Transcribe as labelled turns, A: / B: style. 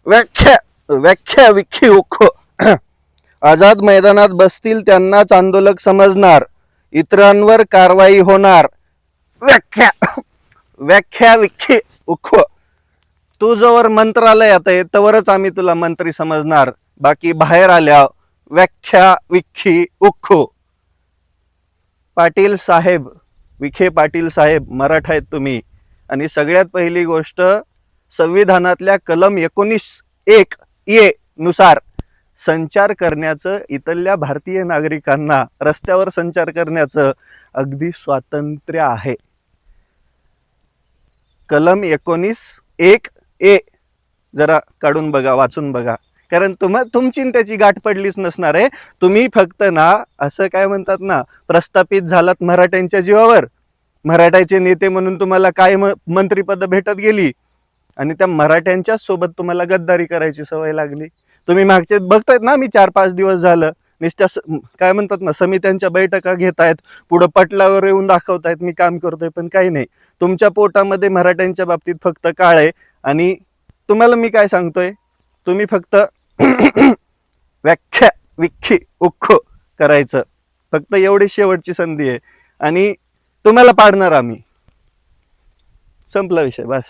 A: व्याख्या व्याख्या विखी उख आझाद मैदानात बसतील त्यांनाच आंदोलक समजणार, इतरांवर कारवाई होणार. व्याख्या व्याख्या विखी उख तू जोवर मंत्रालयात आहे तवरच आम्ही तुला मंत्री समजणार, बाकी बाहेर आल्या व्याख्या विखी उख. पाटील साहेब, विखे पाटील साहेब मराठा आहेत तुम्ही. आणि सगळ्यात पहिली गोष्ट, संविधानातल्या कलम 19(1) नुसार संचार करण्याचं, इथल्या भारतीय नागरिकांना रस्त्यावर संचार करण्याचं अगदी स्वातंत्र्य आहे. कलम 19(1) जरा काढून बघा, वाचून बघा, कारण तुमची त्याची गाठ पडलीच नसणार आहे. तुम्ही फक्त ना असं काय म्हणतात ना, प्रस्थापित झालात मराठ्यांच्या जीवावर, मराठ्याचे नेते म्हणून तुम्हाला काय मंत्रीपद भेटत गेली आणि त्या मराठ्यांच्या सोबत तुम्हाला गद्दारी करायची सवय लागली. तुम्ही मागचे बघतायत ना, मी 4-5 दिवस झालं नुसत्या काय म्हणतात ना समित्यांच्या बैठका घेतायत, पुढं पटलावर येऊन दाखवतायत मी काम करतोय, पण काही नाही. तुमच्या पोटामध्ये मराठ्यांच्या बाबतीत फक्त काळ आहे. आणि तुम्हाला मी काय सांगतोय, तुम्ही फक्त व्याख्या विखी उख करायचं, फक्त एवढी शेवटची संधी आहे आणि तुम्हाला पाडणार आम्ही. संपला विषय, बस.